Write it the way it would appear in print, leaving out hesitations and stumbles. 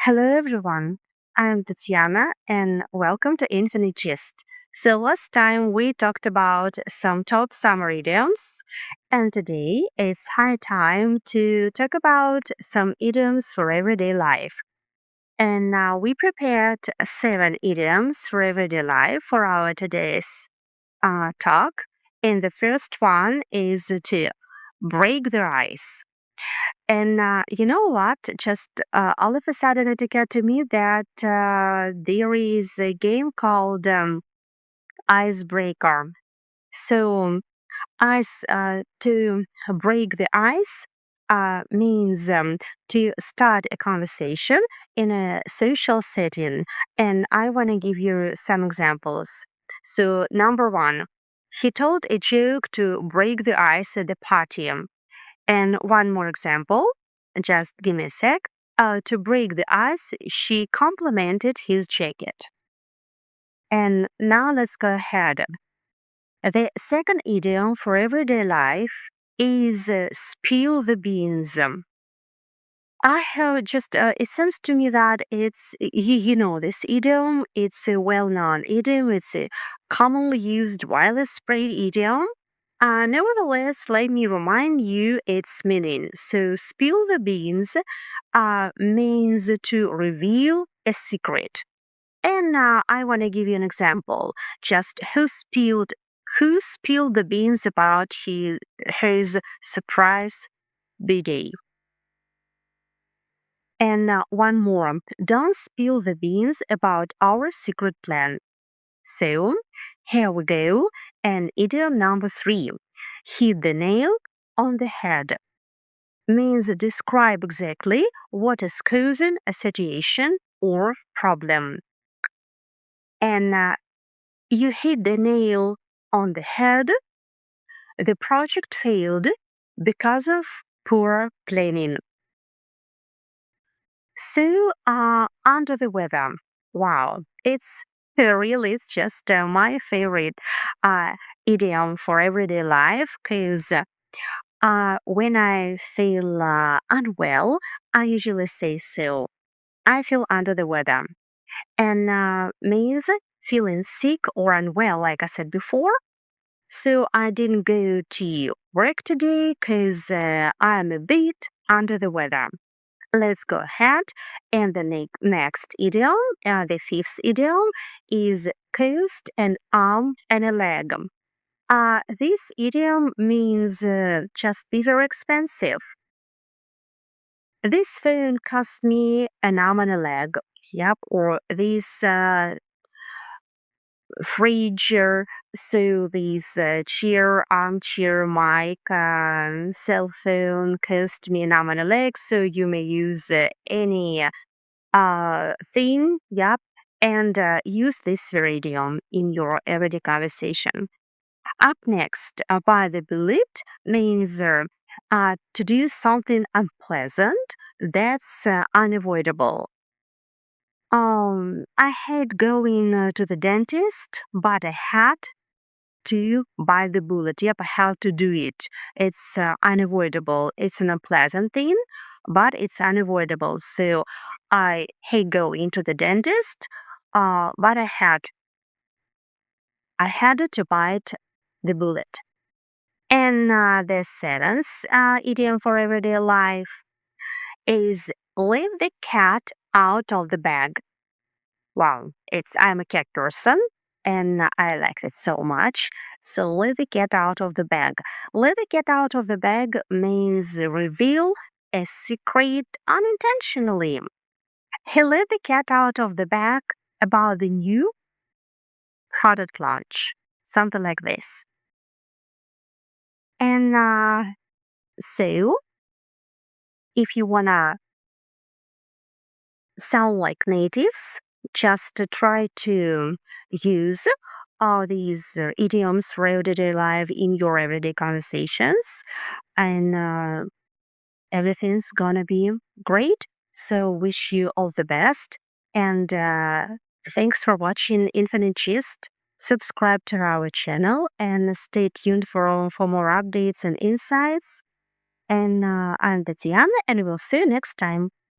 Hello, everyone. I'm Tatiana, and welcome to Infinite Gist. So, last time we talked about some top summer idioms, and today it's high time to talk about some idioms for everyday life. And now we prepared 7 idioms for everyday life for our today's talk. And the first one is to break the ice. And you know what? Just all of a sudden it occurred to me that there is a game called Icebreaker. So, to break the ice means to start a conversation in a social setting. And I want to give you some examples. So, number one, he told a joke to break the ice at the party. And one more example, just give me a sec. To break the ice, she complimented his jacket. And now let's go ahead. The second idiom for everyday life is spill the beans. I have just, it seems to me that you know, this idiom, it's a well known idiom, it's a commonly used wireless spread idiom. Nevertheless, let me remind you its meaning. So, spill the beans means to reveal a secret. And I want to give you an example. Just who spilled the beans about his surprise birthday? And one more. Don't spill the beans about our secret plan. So here we go. And idiom number 3. Hit the nail on the head means describe exactly what is causing a situation or problem. And you hit the nail on the head. The project failed because of poor planning. So, under the weather. Wow, it's just my favorite uh, idiom for everyday life because when I feel unwell, I usually say so. I feel under the weather and means feeling sick or unwell, like I said before. So I didn't go to work today because I'm a bit under the weather. Let's go ahead. And the next idiom, the fifth idiom, is coast, an arm, and a leg. This idiom means just be very expensive. This phone cost me an arm and a leg. Yep, or this fridge, so this chair, armchair, mic, cell phone cost me an arm and a leg. So you may use any thing, yep, and use this very idiom in your everyday conversation. Up next, by the bullet means to do something unpleasant that's unavoidable. I hate going to the dentist, but I had to buy the bullet. Yep, I have to do it. It's unavoidable. It's an unpleasant thing, but it's unavoidable. So I hate going to the dentist, but I had to buy the bullet. And the sentence idiom for everyday life is leave the cat out of the bag. Wow, I'm a cat person and I like it so much. So let the cat out of the bag. Let the cat out of the bag means reveal a secret unintentionally. He let the cat out of the bag about the new product launch. Something like this. And so if you wanna sound like natives, just to try to use all these idioms for everyday life in your everyday conversations, and everything's gonna be great. So, wish you all the best, and thanks for watching Infinite Gist. Subscribe to our channel and stay tuned for more updates and insights. And I'm Tatiana, and we'll see you next time.